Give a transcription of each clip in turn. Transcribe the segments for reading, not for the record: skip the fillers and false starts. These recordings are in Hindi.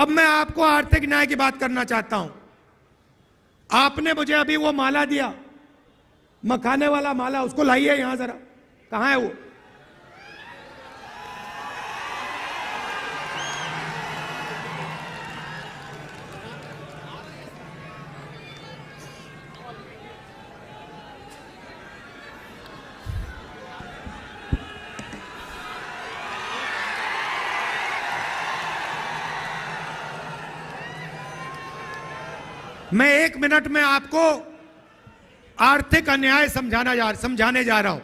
अब मैं आपको आर्थिक न्याय की बात करना चाहता हूं। आपने मुझे अभी वो माला दिया, मखाने वाला माला, उसको लाइए यहां जरा। कहां है वो? मैं 1 मिनट में आपको आर्थिक अन्याय समझाने जा रहा हूं।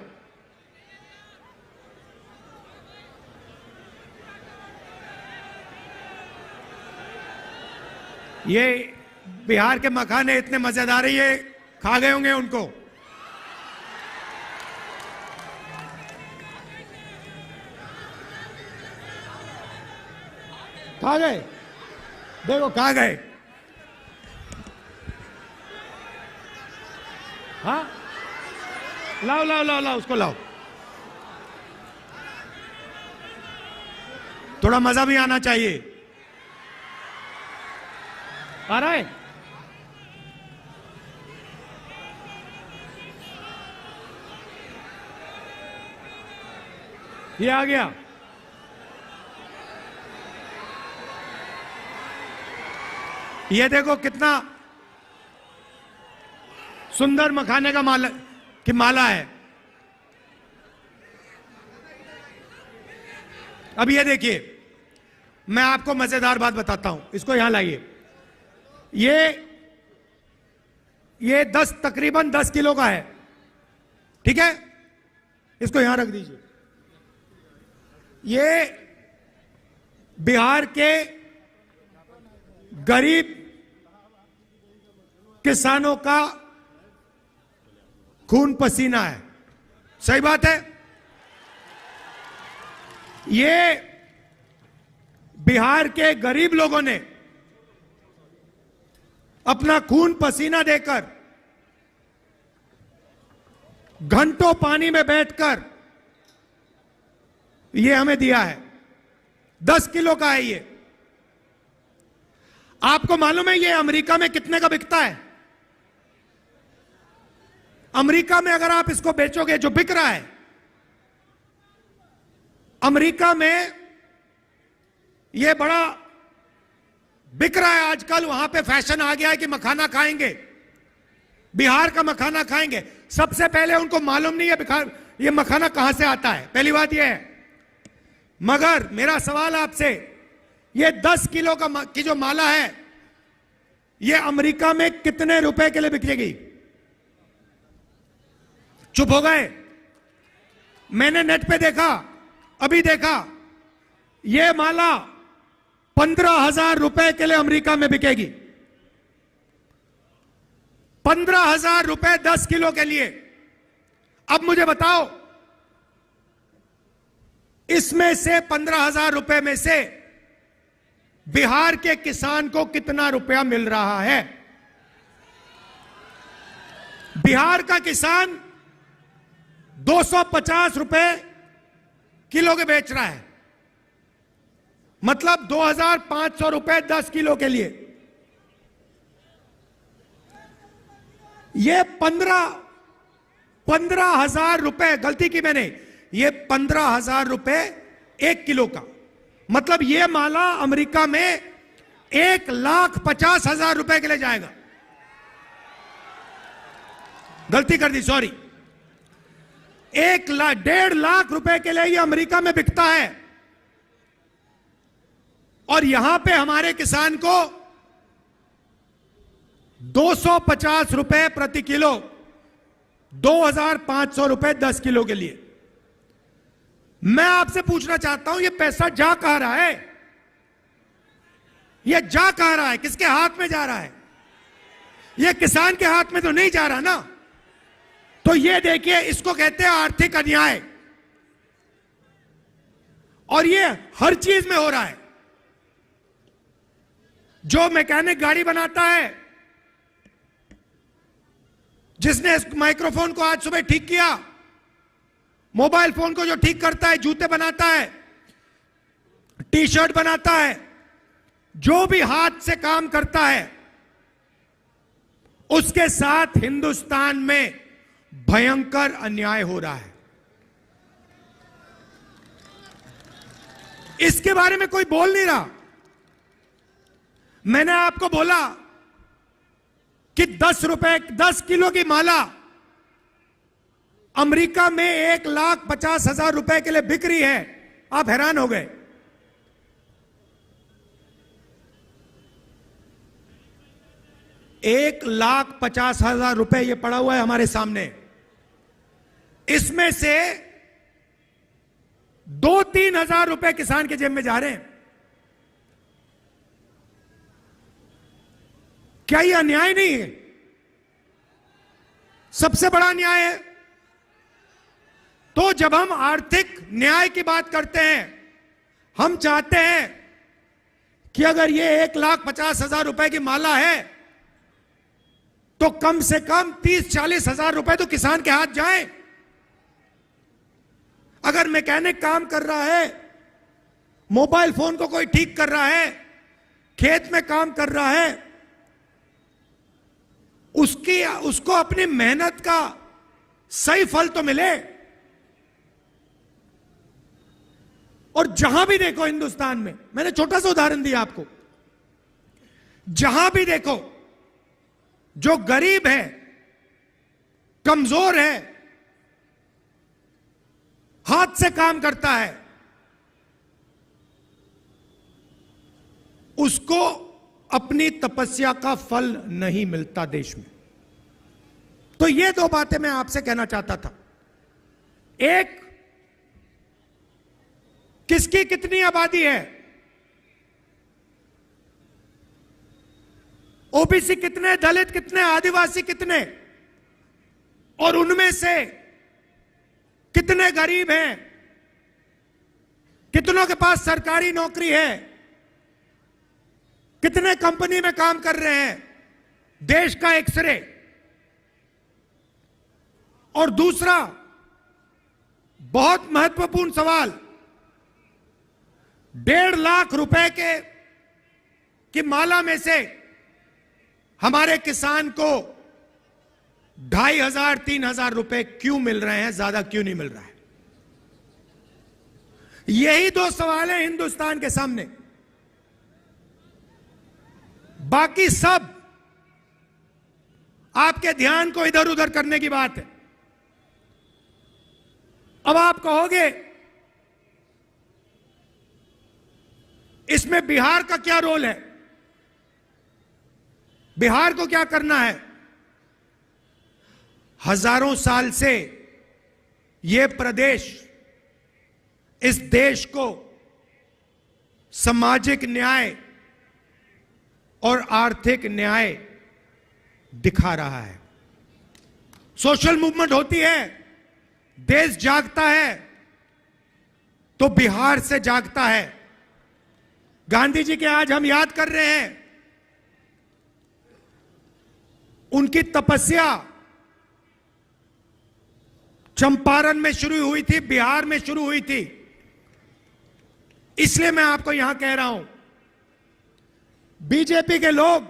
ये बिहार के मखाने इतने मजेदार है, ये खा गए होंगे उनको। खा गए, देखो खा गए। हाँ, लाओ लाओ लाओ लाओ, उसको लाओ। थोड़ा मजा भी आना चाहिए। आ रहा है? ये आ गया। ये देखो कितना सुंदर मखाने का माला है। अब ये देखिए, मैं आपको मजेदार बात बताता हूं, इसको यहां लाइए। ये तकरीबन 10 किलो का है, ठीक है? इसको यहां रख दीजिए। ये बिहार के गरीब किसानों का खून पसीना है। सही बात है। ये बिहार के गरीब लोगों ने अपना खून पसीना देकर, घंटों पानी में बैठकर ये हमें दिया है। 10 किलो का है ये। आपको मालूम है ये अमेरिका में कितने का बिकता है? अमेरिका में अगर आप इसको बेचोगे, जो बिक रहा है अमेरिका में, ये बड़ा बिक रहा है आजकल। वहां पे फैशन आ गया है कि मखाना खाएंगे, बिहार का मखाना खाएंगे। सबसे पहले उनको मालूम नहीं है ये मखाना कहां से आता है, पहली बात यह है। मगर मेरा सवाल आपसे, ये 10 किलो की जो माला है, ये अमेरिका में कितने रुपए के लिए बिकेगी? चुप हो गए। मैंने नेट पे देखा, अभी देखा, ये माला 15,000 रुपए के लिए अमेरिका में बिकेगी। 15,000 रुपए 10 किलो के लिए। अब मुझे बताओ, इसमें से 15,000 रुपए में से बिहार के किसान को कितना रुपया मिल रहा है? बिहार का किसान 250 रुपए किलो के बेच रहा है, मतलब 2,500 रुपए 10 किलो के लिए। ये 15,000 रुपए, गलती की मैंने, ये 15,000 रुपए 1 किलो का, मतलब ये माला अमेरिका में 1,50,000 रुपए के लिए जाएगा। गलती कर दी, सॉरी। 1,50,000 लाख रुपए के लिए ये अमेरिका में बिकता है, और यहां पे हमारे किसान को 250 रुपए प्रति किलो, 2,500 रुपए 10 किलो के लिए। मैं आपसे पूछना चाहता हूं, ये पैसा जा कहां रहा है? ये जा कहां रहा है? किसके हाथ में जा रहा है? ये किसान के हाथ में तो नहीं जा रहा ना। तो ये देखिए, इसको कहते हैं आर्थिक अन्याय, और ये हर चीज में हो रहा है। जो मैकेनिक गाड़ी बनाता है, जिसने इस माइक्रोफोन को आज सुबह ठीक किया, मोबाइल फोन को जो ठीक करता है, जूते बनाता है, टी शर्ट बनाता है, जो भी हाथ से काम करता है उसके साथ हिंदुस्तान में भयंकर अन्याय हो रहा है। इसके बारे में कोई बोल नहीं रहा। मैंने आपको बोला कि 10 किलो की माला अमेरिका में 1,50,000 रुपए के लिए बिक रही है। आप हैरान हो गए। $1,50,000 ये पड़ा हुआ है हमारे सामने। इसमें से 2-3 हजार रुपए किसान के जेब में जा रहे हैं। क्या ये अन्याय नहीं है? सबसे बड़ा अन्याय है। तो जब हम आर्थिक न्याय की बात करते हैं, हम चाहते हैं कि अगर ये 1,50,000 रुपए की माला है तो कम से कम 30-40 हजार रुपए तो किसान के हाथ जाएं। अगर मैकेनिक काम कर रहा है, मोबाइल फोन को कोई ठीक कर रहा है, खेत में काम कर रहा है, उसको अपनी मेहनत का सही फल तो मिले। और जहां भी देखो हिंदुस्तान में, मैंने छोटा सा उदाहरण दिया आपको, जहां भी देखो जो गरीब है, कमजोर है, हाथ से काम करता है, उसको अपनी तपस्या का फल नहीं मिलता देश में। तो ये दो बातें मैं आपसे कहना चाहता था। एक, किसकी कितनी आबादी है, ओबीसी कितने, दलित कितने, आदिवासी कितने, और उनमें से कितने गरीब हैं, कितनों के पास सरकारी नौकरी है, कितने कंपनी में काम कर रहे हैं, देश का एक्सरे। और दूसरा बहुत महत्वपूर्ण सवाल, 1.5 लाख रुपए की माला में से हमारे किसान को 2,500-3,000 रुपए क्यों मिल रहे हैं, ज्यादा क्यों नहीं मिल रहा है? यही दो सवाल हैं हिंदुस्तान के सामने। बाकी सब आपके ध्यान को इधर उधर करने की बात है। अब आप कहोगे इसमें बिहार का क्या रोल है, बिहार को क्या करना है? हजारों साल से यह प्रदेश इस देश को सामाजिक न्याय और आर्थिक न्याय दिखा रहा है। सोशल मूवमेंट होती है, देश जागता है तो बिहार से जागता है। गांधी जी के आज हम याद कर रहे हैं, उनकी तपस्या चंपारण में शुरू हुई थी, बिहार में शुरू हुई थी। इसलिए मैं आपको यहां कह रहा हूं, बीजेपी के लोग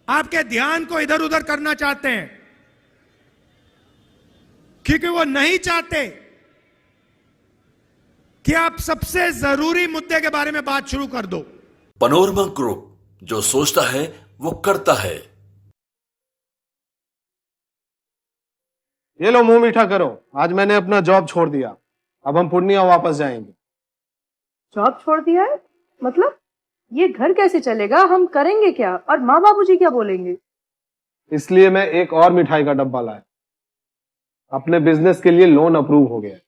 आपके ध्यान को इधर उधर करना चाहते हैं, क्योंकि वो नहीं चाहते कि आप सबसे जरूरी मुद्दे के बारे में बात शुरू कर दो। पैनोरमा ग्रुप, जो सोचता है वो करता है। ये लो, मुंह मीठा करो। आज मैंने अपना जॉब छोड़ दिया, अब हम पूर्णिया वापस जाएंगे। जॉब छोड़ दिया है? मतलब ये घर कैसे चलेगा, हम करेंगे क्या, और माँ बाबूजी क्या बोलेंगे? इसलिए मैं एक और मिठाई का डब्बा लाया। अपने बिजनेस के लिए लोन अप्रूव हो गया।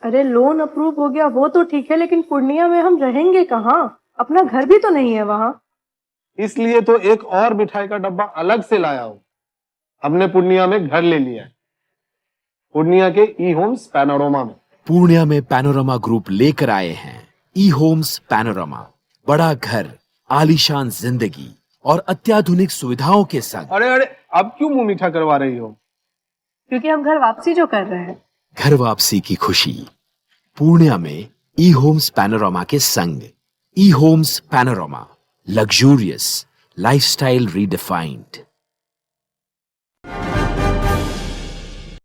अरे लोन अप्रूव हो गया वो तो ठीक है, लेकिन पूर्णिया में हम रहेंगे कहाँ? अपना घर भी तो नहीं है वहां। इसलिए तो एक और मिठाई का डब्बा अलग से लाया हूं। हमने पूर्णिया में घर ले लिया है, पूर्णिया के ई होम्स पैनोरमा में। पूर्णिया में पैनोरमा ग्रुप लेकर आए हैं ई होम्स पैनोरमा। बड़ा घर, आलीशान जिंदगी और अत्याधुनिक सुविधाओं के संग। अरे अरे, अब क्यों मुंह मीठा करवा रही हो? क्योंकि हम घर वापसी जो कर रहे हैं। घर वापसी की खुशी पूर्णिया में ई होम्स पैनोरमा के संग। E-Homes Panorama. Luxurious. Lifestyle redefined.